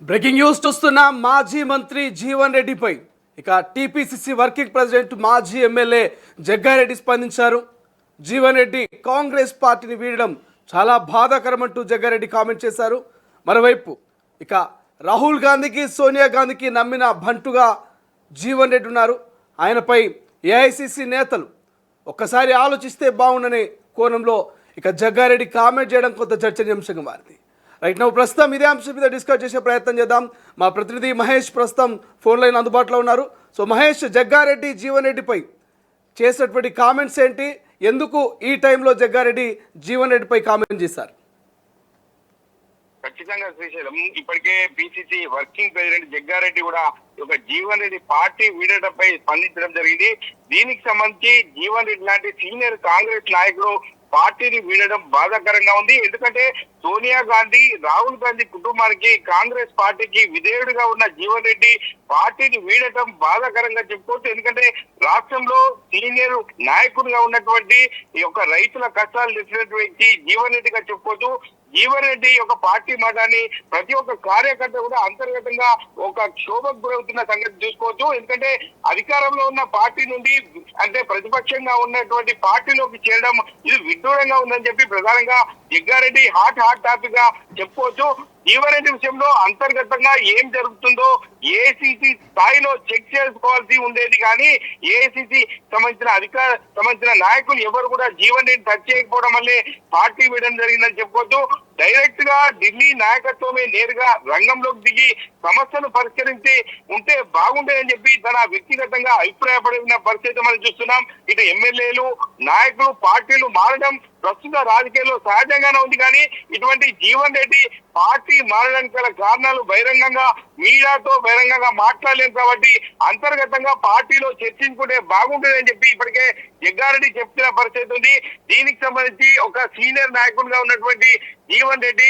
Breaking news చూస్తున్న మాజీ మంత్రి జీవన్ రెడ్డిపై ఇక టీపీసీసీ వర్కింగ్ ప్రెసిడెంట్ మాజీ ఎమ్మెల్యే జగ్గారెడ్డి స్పందించారు. జీవన్ రెడ్డి కాంగ్రెస్ పార్టీని వీడడం చాలా బాధాకరమంటూ జగ్గారెడ్డి కామెంట్ చేశారు. మరోవైపు ఇక రాహుల్ గాంధీకి సోనియా గాంధీకి నమ్మిన బంటుగా జీవన్ రెడ్డి ఉన్నారు. ఆయనపై ఏఐసీసీ నేతలు ఒక్కసారి ఆలోచిస్తే బాగుండనే కోణంలో ఇక జగ్గారెడ్డి కామెంట్ చేయడం కొంత చర్చనీయాంశంగా మారింది. రైట్ నౌ ప్రస్తుతం ఇదే అంశం మీద డిస్కస్ చేసే ప్రయత్నం చేద్దాం. మా ప్రతినిధి మహేష్ ప్రస్తుతం ఫోన్ లైన్ అందుబాటులో ఉన్నారు. సో మహేష్, జగ్గారెడ్డి జీవన్ రెడ్డిపై చేసినటువంటి కామెంట్స్ ఏంటి, ఎందుకు ఈ టైంలో జగ్గారెడ్డి జీవన్ రెడ్డిపై కామెంట్ చేశారు? ఖచ్చితంగా శ్రీశైలం, ఇప్పటికే పిసిసి వర్కింగ్ ప్రెసిడెంట్ జగ్గారెడ్డి కూడా ఒక జీవన్ రెడ్డి పార్టీ వీడటంపై స్పందించడం జరిగింది. దీనికి సంబంధించి జీవన్ రెడ్డి లాంటి సీనియర్ కాంగ్రెస్ నాయకుడు పార్టీని వీడడం బాధాకరంగా ఉంది. ఎందుకంటే సోనియా గాంధీ, రాహుల్ గాంధీ కుటుంబానికి, కాంగ్రెస్ పార్టీకి విధేయుడిగా ఉన్న జీవన్ రెడ్డి పార్టీని వీడటం బాధాకరంగా చెప్పుకోవచ్చు. ఎందుకంటే రాష్ట్రంలో సీనియర్ నాయకుడిగా ఉన్నటువంటి ఈ యొక్క రైతుల కష్టాలు తెలిసినటువంటి వ్యక్తి జీవన్ రెడ్డిగా చెప్పుకోవచ్చు. జీవన్ రెడ్డి యొక్క పార్టీ మాటాన్ని ప్రతి ఒక్క కార్యకర్త కూడా అంతర్గతంగా ఒక క్షోభకు గురవుతున్న సంగతి చూసుకోవచ్చు. ఎందుకంటే అధికారంలో ఉన్న పార్టీ నుండి అంటే ప్రతిపక్షంగా ఉన్నటువంటి పార్టీలోకి చేరడం ఇది విడ్డూరంగా ఉందని చెప్పి ప్రధానంగా జగ్గారెడ్డి హాట్ టాపిక్ గా చెప్పుకోవచ్చు. జీవన్ రెడ్డి విషయంలో అంతర్గతంగా ఏం జరుగుతుందో ఏఐసిసి స్థాయిలో చెక్ చేసుకోవాల్సి ఉండేది, కానీ ఏఐసిసి సంబంధించిన నాయకులు ఎవరు కూడా జీవన్ రెడ్డి టచ్ చేయకపోవడం వల్లే పార్టీ వీడడం జరిగిందని చెప్పుకోవచ్చు. డైరెక్ట్ గా ఢిల్లీ నాయకత్వమే నేరుగా రంగంలోకి దిగి సమస్యను పరిష్కరించి ఉంటే బాగుండేదని చెప్పి తన వ్యక్తిగతంగా అభిప్రాయపడిన పరిస్థితి మనం చూస్తున్నాం. ఇటు ఎమ్మెల్యేలు, నాయకులు, పార్టీలు మారడం ప్రస్తుత రాజకీయాల్లో సహజంగానే ఉంది, కానీ ఇటువంటి జీవన్ రెడ్డి పార్టీ మారడానికి గల కారణాలు బహిరంగంగా మీడియాతో బహిరంగంగా మాట్లాడలేము. కాబట్టి అంతర్గతంగా పార్టీలో చర్చించుకుంటే బాగుంటుందని చెప్పి ఇప్పటికే జగ్గారెడ్డి చెప్తున్న పరిస్థితి ఉంది. దీనికి సంబంధించి ఒక సీనియర్ నాయకుడిగా ఉన్నటువంటి జీవన్ రెడ్డి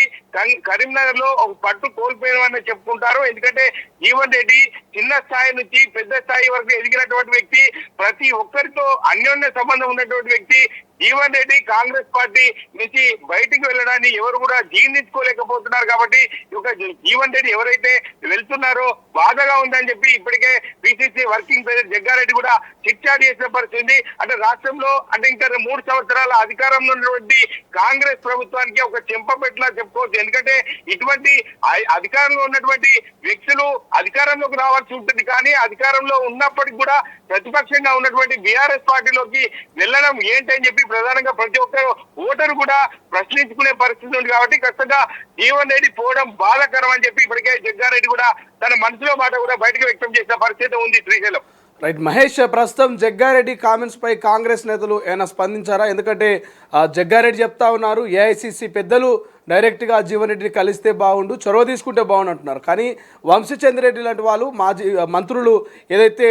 కరీంనగర్ లో ఒక పట్టు కోల్పోయినవని చెప్పుకుంటారు. ఎందుకంటే జీవన్ రెడ్డి చిన్న స్థాయి నుంచి పెద్ద స్థాయి వరకు ఎదిగినటువంటి వ్యక్తి, ప్రతి ఒక్కరితో అన్యోన్య సంబంధం ఉన్నటువంటి వ్యక్తి. జీవన్ రెడ్డి కాంగ్రెస్ పార్టీ నుంచి బయటికి వెళ్ళడాన్ని ఎవరు కూడా జీర్ణించుకోలేకపోతున్నారు. కాబట్టి ఒక జీవన్ రెడ్డి ఎవరైతే వెళ్తున్నారో బాధగా ఉందని చెప్పి ఇప్పటికే పిసిసి వర్కింగ్ ప్రెసిడెంట్ జగ్గారెడ్డి కూడా చిట్చాట్ చేసిన పరిస్థితి. అంటే రాష్ట్రంలో అంటే ఇంకా 3 సంవత్సరాల అధికారంలో ఉన్నటువంటి కాంగ్రెస్ ప్రభుత్వానికి ఒక చెంపపెట్లా చెప్పుకోవచ్చు. ఎందుకంటే ఇటువంటి అధికారంలో ఉన్నటువంటి వ్యక్తులు అధికారంలోకి రావాల్సి ఉంటుంది, కానీ అధికారంలో ఉన్నప్పటికీ కూడా ప్రతిపక్షంగా ఉన్నటువంటి బీఆర్ఎస్ పార్టీలోకి వెళ్ళడం ఏంటని చెప్పి ప్రధానంగా ప్రతి ఒక్క ఓటరు కూడా ప్రశ్నించుకునే పరిస్థితి ఉంది. కాబట్టి ఖచ్చితంగా జీవన్ రెడ్డి పోవడం బాధాకరం అని చెప్పి ఇప్పటికే జగ్గారెడ్డి కూడా తన మనసులో మాట కూడా బయటకు వ్యక్తం చేసిన పరిస్థితి ఉంది. శ్రీశైలం. రైట్ మహేష్, ప్రస్తుతం జగ్గారెడ్డి కామెంట్స్ పై కాంగ్రెస్ నేతలు ఏమైనా స్పందించారా? ఎందుకంటే జగ్గారెడ్డి చెప్తా ఉన్నారు ఏఐసిసి పెద్దలు డైరెక్ట్గా జీవన్ రెడ్డిని కలిస్తే బాగుండు, చొరవ తీసుకుంటే బాగుండు అంటున్నారు. కానీ వంశీచంద్రెడ్డి లాంటి వాళ్ళు మాజీ మంత్రులు ఏదైతే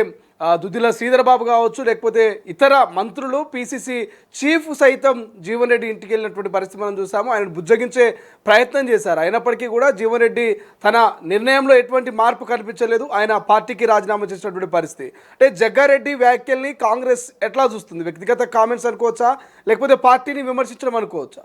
దుద్దిల శ్రీధర్ బాబు కావచ్చు, లేకపోతే ఇతర మంత్రులు, పిసిసి చీఫ్ సైతం జీవన్ రెడ్డి ఇంటికి వెళ్ళినటువంటి పరిస్థితి మనం చూసాము. ఆయన బుజ్జగించే ప్రయత్నం చేశారు. అయినప్పటికీ కూడా జీవన్ రెడ్డి తన నిర్ణయంలో ఎటువంటి మార్పు కనిపించలేదు. ఆయన పార్టీకి రాజీనామా చేసినటువంటి పరిస్థితి. అంటే జగ్గారెడ్డి వ్యాఖ్యల్ని కాంగ్రెస్ ఎట్లా చూస్తుంది? వ్యక్తిగత కామెంట్స్ అనుకోవచ్చా, లేకపోతే పార్టీని విమర్శించడం అనుకోవచ్చా?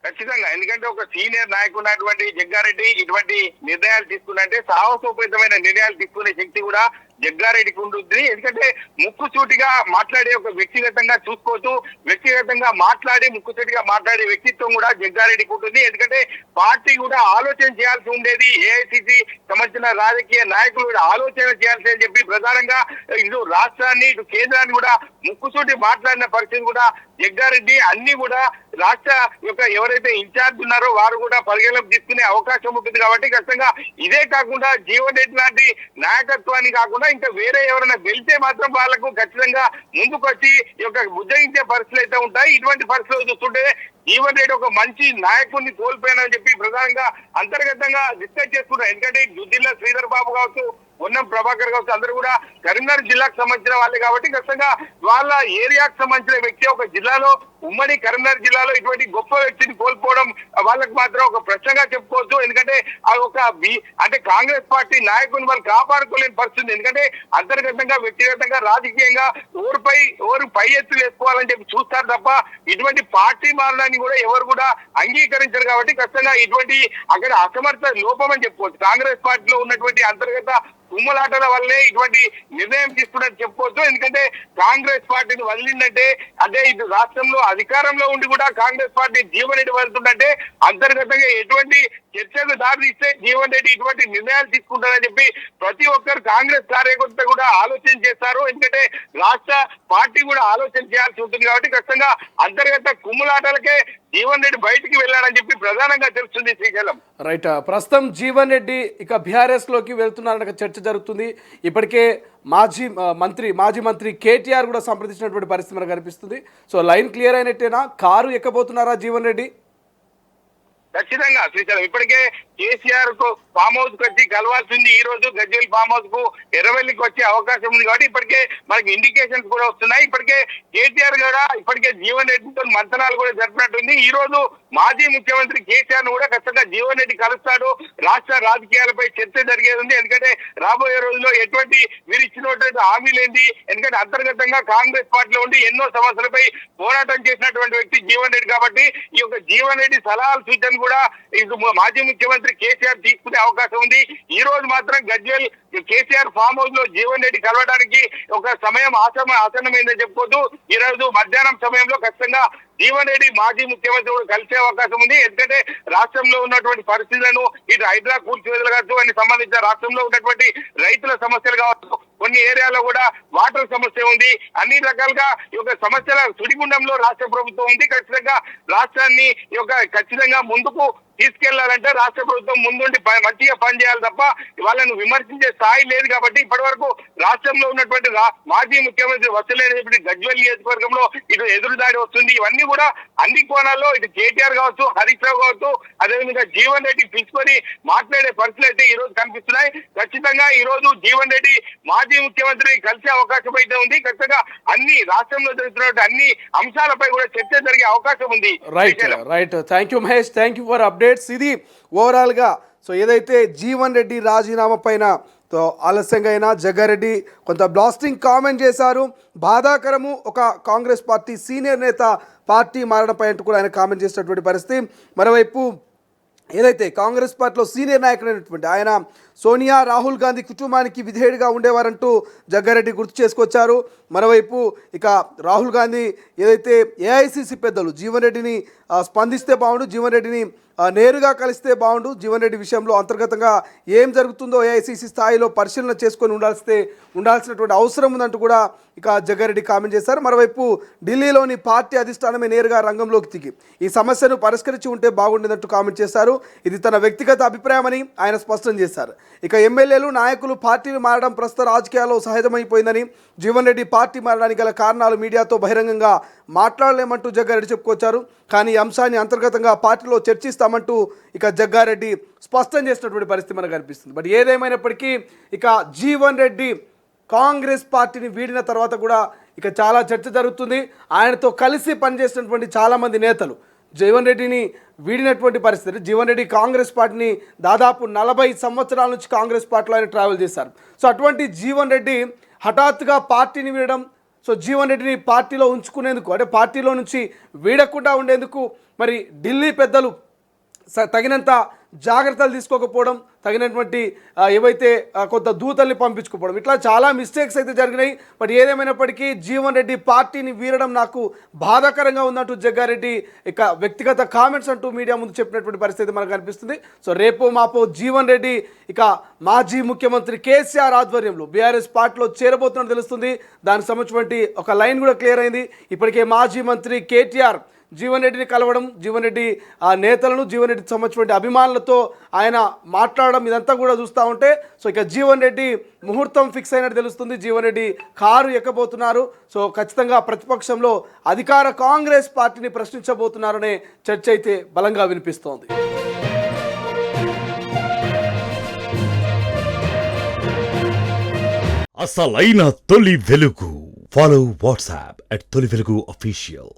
ఖచ్చితంగా, ఎందుకంటే ఒక సీనియర్ నాయకుడు జగ్గారెడ్డి ఇటువంటి నిర్ణయాలు తీసుకున్నంటే సాహసోపేతమైన నిర్ణయాలు తీసుకునే శక్తి కూడా జగ్గారెడ్డికి ఉంటుంది. ఎందుకంటే ముక్కుసూటిగా మాట్లాడే ఒక వ్యక్తిగతంగా చూసుకోవచ్చు, వ్యక్తిగతంగా మాట్లాడి ముక్కుసూటిగా మాట్లాడే వ్యక్తిత్వం కూడా జగ్గారెడ్డికి ఉంటుంది. ఎందుకంటే పార్టీ కూడా ఆలోచన చేయాల్సి ఉండేది, ఏఐసిసి సంబంధించిన రాజకీయ నాయకులు కూడా ఆలోచన చేయాల్సి అని చెప్పి ప్రధానంగా ఇటు రాష్ట్రాన్ని ఇటు కేంద్రాన్ని కూడా ముక్కుసూటి మాట్లాడిన పరిస్థితి కూడా జగ్గారెడ్డి అన్ని కూడా రాష్ట్ర యొక్క ఎవరైతే ఇన్ఛార్జ్ ఉన్నారో వారు కూడా పరిగణలోకి తీసుకునే అవకాశం ఉంటుంది. కాబట్టి ఖచ్చితంగా ఇదే కాకుండా జీవన్ రెడ్డి లాంటి నాయకత్వాన్ని కాకుండా ఇంకా వేరే ఎవరైనా వెళ్తే మాత్రం వాళ్లకు ఖచ్చితంగా ముందుకు వచ్చి ఈ యొక్క బుజ్జగించే పరిస్థితులు అయితే ఉంటాయి. ఇటువంటి పరిస్థితులు చూస్తుంటే జీవన్ రెడ్డి ఒక మంచి నాయకుడిని కోల్పోయానని చెప్పి ప్రధానంగా అంతర్గతంగా డిస్కస్ చేసుకుంటారు. ఎందుకంటే దుద్దిల్ల శ్రీధర్ బాబు కావచ్చు, పొన్నం ప్రభాకర్ కావచ్చు, అందరూ కూడా కరీంనగర్ జిల్లాకు సంబంధించిన వాళ్ళే. కాబట్టి ఖచ్చితంగా వాళ్ళ ఏరియాకు సంబంధించిన వ్యక్తి ఒక జిల్లాలో ఉమ్మడి కరీంనగర్ జిల్లాలో ఇటువంటి గొప్ప వ్యక్తిని కోల్పోవడం వాళ్ళకి మాత్రం ఒక ప్రశ్నగా చెప్పుకోవచ్చు. ఎందుకంటే అది ఒక అంటే కాంగ్రెస్ పార్టీ నాయకుని వాళ్ళు కాపాడుకోలేని పరిస్థితి. ఎందుకంటే అంతర్గతంగా వ్యక్తిగతంగా రాజకీయంగా ఓరు పై ఎత్తులు వేసుకోవాలని చెప్పి చూస్తారు తప్ప ఇటువంటి పార్టీ మారడాన్ని కూడా ఎవరు కూడా అంగీకరించారు. కాబట్టి ఖచ్చితంగా ఇటువంటి అక్కడ అసమర్థ లోపం అని చెప్పుకోవచ్చు. కాంగ్రెస్ పార్టీలో ఉన్నటువంటి అంతర్గత ఉమ్మలాటల వల్లే ఇటువంటి నిర్ణయం తీసుకున్నట్టు చెప్పుకోవచ్చు. ఎందుకంటే కాంగ్రెస్ పార్టీని వదిలిందంటే అదే ఇది రాష్ట్రంలో అధికారంలో ఉండి కూడా కాంగ్రెస్ పార్టీ జీవన్ రెడ్డి వెళ్తుందంటే అంతర్గతంగా ఎటువంటి చర్చకు దారితీస్తే జీవన్ రెడ్డి ఇటువంటి నిర్ణయాలు తీసుకుంటారని చెప్పి ప్రతి ఒక్కరు కాంగ్రెస్ కార్యకర్త కూడా ఆలోచన చేస్తారు. ఎందుకంటే రాష్ట్ర పార్టీ కూడా ఆలోచన చేయాల్సి ఉంటుంది. కాబట్టి ఖచ్చితంగా అంతర్గత కుమ్ములాటలకే జీవన్ రెడ్డి బయటికి వెళ్ళాడని చెప్పి ప్రధానంగా తెలుస్తుంది. శ్రీశైలం రైట్. ప్రస్తుతం జీవన్ రెడ్డి ఇక బీఆర్ఎస్ లోకి వెళ్తున్నారన్న చర్చ జరుగుతుంది. ఇప్పటికే మాజీ మంత్రి కేటీఆర్ కూడా సంప్రదించినటువంటి పరిస్థితి మనకు కనిపిస్తుంది. సో లైన్ క్లియర్ అయినట్టేనా? కారు ఎక్కబోతున్నారా జీవన్ రెడ్డి? ఖచ్చితంగా శ్రీశైలం ఇప్పటికే కేసీఆర్ కు ఫామ్ హౌస్ కు వచ్చి కలవాల్సింది. ఈ రోజు గజ్వేల్ ఫామ్ హౌస్ కు ఎర్రవెల్లికి వచ్చే అవకాశం ఉంది. కాబట్టి ఇప్పటికే మనకి ఇండికేషన్స్ కూడా వస్తున్నాయి. ఇప్పటికే కేటీఆర్ కూడా ఇప్పటికే జీవన్ రెడ్డితో మంతనాలు కూడా జరిపినట్టుంది. ఈ రోజు మాజీ ముఖ్యమంత్రి కేసీఆర్ ను కూడా ఖచ్చితంగా జీవన్ రెడ్డి కలుస్తాడు. రాష్ట్ర రాజకీయాలపై చర్చ జరిగేది ఉంది. ఎందుకంటే రాబోయే రోజుల్లో ఎటువంటి వీరు ఇచ్చినటువంటి హామీలేంది, ఎందుకంటే అంతర్గతంగా కాంగ్రెస్ పార్టీలో ఉండి ఎన్నో సమస్యలపై పోరాటం చేసినటువంటి వ్యక్తి జీవన్ రెడ్డి. కాబట్టి ఈ యొక్క జీవన్ రెడ్డి సలహాలు సూచనలు కూడా మాజీ ముఖ్యమంత్రి కేసీఆర్ తీసుకునే అవకాశం ఉంది. ఈ రోజు మాత్రం గజ్వేల్ కేసీఆర్ ఫామ్ హౌస్ లో జీవన్ రెడ్డి కలవడానికి ఒక సమయం ఆసన్నమైందని చెప్పుకోవచ్చు. ఈ రోజు మధ్యాహ్నం సమయంలో ఖచ్చితంగా జీవన్ రెడ్డి మాజీ ముఖ్యమంత్రి కూడా కలిసే అవకాశం ఉంది. ఎందుకంటే రాష్ట్రంలో ఉన్నటువంటి పరిస్థితులను ఇటు హైడ్రా కూల్చివేతలు కావచ్చు, అని సంబంధించిన రాష్ట్రంలో ఉన్నటువంటి రైతుల సమస్యలు కావచ్చు, కొన్ని ఏరియాలో కూడా వాటర్ సమస్య ఉంది. అన్ని రకాలుగా ఈ యొక్క సమస్యల సుడిగుండంలో రాష్ట్ర ప్రభుత్వం ఉంది. ఖచ్చితంగా రాష్ట్రాన్ని ఈ యొక్క ఖచ్చితంగా ముందుకు తీసుకెళ్లాలంటే రాష్ట్ర ప్రభుత్వం ముందుండి మంచిగా పనిచేయాలి తప్ప వాళ్ళను విమర్శించే స్థాయి లేదు. కాబట్టి ఇప్పటి వరకు రాష్ట్రంలో ఉన్నటువంటి మాజీ ముఖ్యమంత్రి వసలేని గజ్వేల్ నియోజకవర్గంలో ఇటు ఎదురుదాడి వస్తుంది. ఇవన్నీ కూడా అన్ని కోణాల్లో ఇటు కేటీఆర్ కావచ్చు, హరీష్ రావు కావచ్చు, అదేవిధంగా జీవన్ రెడ్డి పిలుచుకొని మాట్లాడే పరిస్థితులు అయితే ఈ రోజు కనిపిస్తున్నాయి. ఖచ్చితంగా ఈ రోజు జీవన్ రెడ్డి మాజీ ముఖ్యమంత్రి కలిసే అవకాశం అయితే ఉంది. ఖచ్చితంగా అన్ని రాష్ట్రంలో జరుగుతున్న అన్ని అంశాలపై కూడా చర్చ జరిగే అవకాశం ఉంది. Right. Thank you Mahesh, thank you for updates. ఇది ఓవరాల్గా సో ఏదైతే జీవన్ రెడ్డి రాజీనామా పైన ఆలస్యంగా అయినా జగ్గారెడ్డి కొంత బ్లాస్టింగ్ కామెంట్ చేశారు. బాధాకరము, ఒక కాంగ్రెస్ పార్టీ సీనియర్ నేత పార్టీ మారడంపై అంటూ కూడా ఆయన కామెంట్ చేసినటువంటి పరిస్థితి. మరోవైపు ఏదైతే కాంగ్రెస్ పార్టీలో సీనియర్ నాయకుడైనటువంటి ఆయన సోనియా రాహుల్ గాంధీ కుటుంబానికి విధేయుడిగా ఉండేవారంటూ జగ్గారెడ్డి గుర్తు చేసుకొచ్చారు. మరోవైపు ఇక రాహుల్ గాంధీ ఏదైతే ఏఐసిసి పెద్దలు జీవన్ రెడ్డిని స్పందిస్తే బాగుండు, జీవన్ రెడ్డిని నేరుగా కలిస్తే బాగుండు, జీవన్ రెడ్డి విషయంలో అంతర్గతంగా ఏం జరుగుతుందో ఏఐసిసి స్థాయిలో పరిశీలన చేసుకొని ఉండాల్సినటువంటి అవసరం ఉందంటూ కూడా ఇక జగ్గారెడ్డి కామెంట్ చేశారు. మరోవైపు ఢిల్లీలోని పార్టీ అధిష్టానమే నేరుగా రంగంలోకి దిగి ఈ సమస్యను పరిష్కరించి ఉంటే బాగుండేదంటూ కామెంట్ చేశారు. ఇది తన వ్యక్తిగత అభిప్రాయమని ఆయన స్పష్టం చేశారు. ఇక ఎమ్మెల్యేలు నాయకులు పార్టీలు మారడం ప్రస్తుత రాజకీయాల్లో సహజమైపోయిందని, జీవన్ రెడ్డి పార్టీ మారడానికి గల కారణాలు మీడియాతో బహిరంగంగా మాట్లాడలేమంటూ జగ్గారెడ్డి చెప్పుకొచ్చారు. కానీ ఈ అంశాన్ని అంతర్గతంగా పార్టీలో చర్చిస్తామంటూ ఇక జగ్గారెడ్డి స్పష్టం చేసినటువంటి పరిస్థితి మనకు కనిపిస్తుంది. బట్ ఏదేమైనప్పటికీ ఇక జీవన్ రెడ్డి కాంగ్రెస్ పార్టీని వీడిన తర్వాత కూడా ఇక చాలా చర్చ జరుగుతుంది. ఆయనతో కలిసి పనిచేసినటువంటి చాలామంది నేతలు జీవన్ రెడ్డిని వీడినటువంటి పరిస్థితి. జీవన్ రెడ్డి కాంగ్రెస్ పార్టీని దాదాపు 40 సంవత్సరాల నుంచి కాంగ్రెస్ పార్టీలో ఆయన ట్రావెల్ చేశారు. సో అటువంటి జీవన్ రెడ్డి హఠాత్తుగా పార్టీని వీడడం, సో జీవన్ రెడ్డిని పార్టీలో ఉంచుకునేందుకు, అంటే పార్టీలో నుంచి వీడకుండా ఉండేందుకు మరి ఢిల్లీ పెద్దలు తగినంత జాగ్రత్తలు తీసుకోకపోవడం, తగినటువంటి ఏవైతే కొంత దూతల్ని పంపించుకోవడం, ఇట్లా చాలా మిస్టేక్స్ అయితే జరిగినాయి. బట్ ఏదేమైనప్పటికీ జీవన్ రెడ్డి పార్టీని వీరడం నాకు బాధాకరంగా ఉందంటూ జగ్గారెడ్డి ఇక వ్యక్తిగత కామెంట్స్ అంటూ మీడియా ముందు చెప్పినటువంటి పరిస్థితి మనకు కనిపిస్తుంది. సో రేపో మాపో జీవన్ రెడ్డి ఇక మాజీ ముఖ్యమంత్రి కేసీఆర్ ఆధ్వర్యంలో బీఆర్ఎస్ పార్టీలో చేరబోతున్నట్టు తెలుస్తుంది. దానికి సంబంధించినటువంటి ఒక లైన్ కూడా క్లియర్ అయింది. ఇప్పటికే మాజీ మంత్రి కేటీఆర్ జీవన్ రెడ్డిని కలవడం, జీవన్ రెడ్డి ఆ నేతలను, జీవన్ రెడ్డికి సంబంధించిన అభిమానులతో ఆయన మాట్లాడడం, ఇదంతా కూడా చూస్తూ ఉంటే సో ఇక జీవన్ రెడ్డి ముహూర్తం ఫిక్స్ అయినట్టు తెలుస్తుంది. జీవన్ రెడ్డి కారు ఎక్కబోతున్నారు. సో ఖచ్చితంగా ప్రతిపక్షంలో అధికార కాంగ్రెస్ పార్టీని ప్రశ్నించబోతున్నారనే చర్చ అయితే బలంగా వినిపిస్తోంది. అసలైన తొలి వెలుగు. ఫాలో వాట్సాప్ @తొలి వెలుగు official.